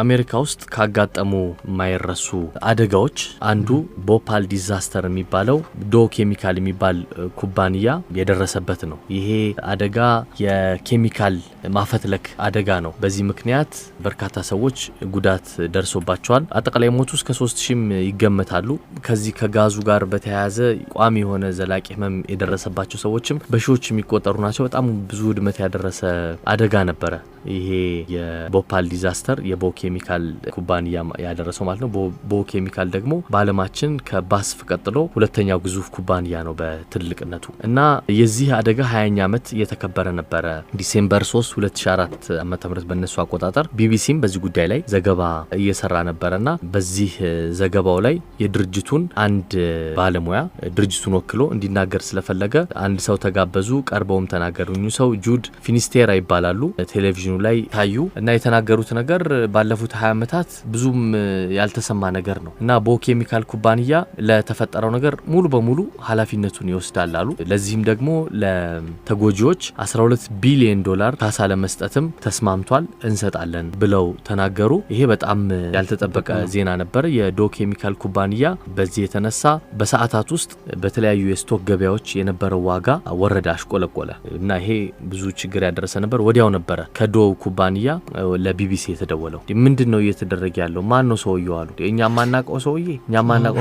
አሜሪካ ውስጥ ካጋጠሙ ማይረሱ አደጋዎች አንዱ ቦፓል ዲዛስተር የሚባለው ዶ ኬሚካል የሚባል ኩባንያ የደረሰበት ነው። ይሄ አደጋ የኬሚካል ማፈትለክ አደጋ ነው። በዚህ ምክንያት በርካታ ሰዎች ጉዳት ደርሶባቸዋል። አጠቃላይ ሞቱ እስከ 3000 ይገመታሉ። ከዚህ ከጋዙ ጋር በተያያዘ ቋሚ የሆነ ዘላቂ ህመም የደረሰባቸው ሰዎችም በሺዎች የሚቆጠሩ ናቸው። በጣም ብዙ ውድመት ያደረሰ አደጋ ነበረ። ይሄ የቦፓል ዲዛስተር የቦ ኬሚካል ኩባንያ ያደረሰው ማለት ነው። ቦ ኬሚካል ደግሞ በዓለማችን ከባስፍ ቀጥሎ ሁለተኛው ግዙፍ ኩባንያ ነው በትልቅነቱ እና የዚህ አደጋ 20ኛ ዓመት እየተከበረ ነበረ ዲሴምበር 3 2004 ዓመተ ምህረት በነሱ አቆጣጠር። ቢቢሲም በዚህ ጉዳይ ላይ ዘገባ እየሰራ ነበርና በዚህ ዘገባው ላይ የድርጅቱን አንድ ባለሙያ ድርጅቱን ወክሎ እንዲናገር ስለፈለገ አንድ ሰው ተጋበዙ። ቀርበውም ተናገሩኝ። ሰው ጁድ ፊኒስቴራ ይባላሉ። ቴሌቪዥኑ ላይ ታዩ እና የተናገሩት ነገር ባለፉት 20 ዓመታት ብዙም ያልተሰማ ነገር ነው እና ቦ ኬሚካል ኩባንያ ለተፈጠረው ነገር ሙሉ በሙሉ ኃላፊነቱን ይወስዳል አሉ። ለዚህም ደግሞ ለተጎጂዎች $12 ቢሊዮን ካሳ ለመስጠትም ተስማምቷል እንሰጣለን ብለው ተናገሩ። ይሄ በጣም ያልተጠበቀ ዜና ነበር። የዶ ኬሚካል ኩባንያ በዚህ የተነሳ በሰዓታት ውስጥ በተለያዩ የስቶክ ገበያዎች የነበረው ዋጋ ወረደ፣ አሽቆለቆለ እና ይሄ ብዙ ችግር ያደረሰ ነበር። ወዲያው ነበረ ከዶ ኩባንያ ለቢቢሲ የተደወለው። ምንድነው እየተደረገ ያለው? ማን ነው ሰውየው አሉ። እኛ ማናቀው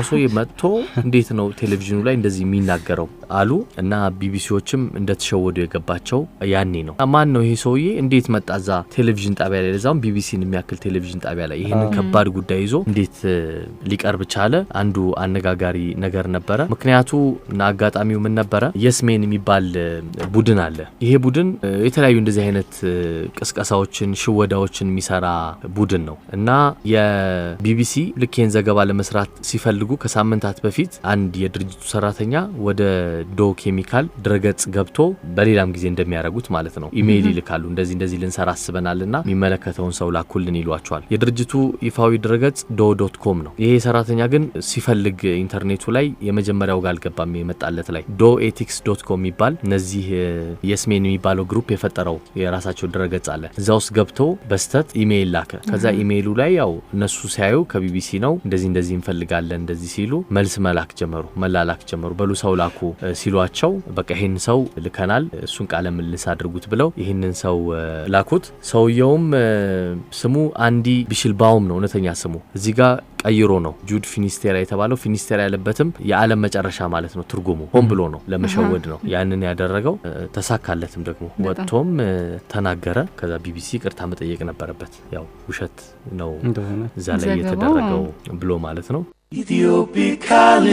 ሰውዬ መጥቶ እንዴት ነው ቴሌቪዥኑ ላይ እንደዚህ የሚናገረው አሉ እና ቢቢሲዎችም እንደተሸወዱ የገባቸው ያኔ ነው። ማን ነው ይሄ ሰውዬ? እንዴት መጣዛ ቴሌቪዥን ጣቢያ ላይ ለዛም ቢቢሲን የሚያክል ቴሌቪዥን ጣቢያ ላይ ይሄንን ከባድ ጉዳይ ይዞ እንዴት ሊቀርብ ቻለ? አንዱ አነጋጋሪ ነገር ነበረ። ምክንያቱ እና አጋጣሚው ምን ነበረ? የስሜን የሚባል ቡድን አለ። ይሄ ቡድን የተለያዩ እንደዚህ አይነት ቅስቀሳዎችን ሽወዳዎችን የሚሰራ ቡድን ነው እና የቢቢሲ ልኬን ዘገባ ለመስራት ሲፈልጉ ከሳምንታት በፊት አንድ የድርጅቱ ሰራተኛ ወደ ዶ ኬሚካል ድረገጽ ገብቶ በሌላም ጊዜ እንደሚያደርጉት ማለት ነው ኢሜይል ይልካሉ። እንደዚህ ልንሰራ አስበናልና የሚመለከተውን ሰው ላኩልን ይሏቸዋል። የድርጅቱ ይፋዊ ድረገጽ do.com ነው። ይሄ ሰራተኛ ግን ሲፈልግ ኢንተርኔቱ ላይ የመጀመሪያው ጋር አልገባም። የመጣለት ላይ doethics.com ይባል እነዚህ የስሜን የሚባለው ግሩፕ የፈጠረው የራሳቸው ድረገጽ አለ። እዛው ውስጥ ገብቶ በስተት ኢሜይል ላከ። ከዛ ኢሜይሉ ላይ ያው እነሱ ሲያዩ ከቢቢሲ ነው እንደዚህ እንፈልጋለን እንደዚህ ሲሉ መልስ መላላክ ጀመሩ። በሉ ሰው ላኩ ሲሏቸው በቃ ይሄን ሰው ልከናል እሱን ቃለ ምልልስ አድርጉት ብለው ይሄንን ሰው ላኩት። ሰውየውም ስሙ አንዲ ቢሽልባውም ነው እውነተኛ ስሙ። እዚህ ጋር ቀይሮ ነው ጁድ ፊኒስቴራ የተባለው። ፊኒስቴራ ያለበትም የዓለም መጨረሻ ማለት ነው ትርጉሙ። ሆን ብሎ ነው ለመሸወድ ነው ያንን ያደረገው። ተሳካለትም ደግሞ ወጥቶም ተናገረ። ከዛ ቢቢሲ ይቅርታ መጠየቅ ነበረበት። ያው ውሸት ነው እዛ ላይ የተደረገው ብሎ ማለት ነው። ኢትዮፒካሊ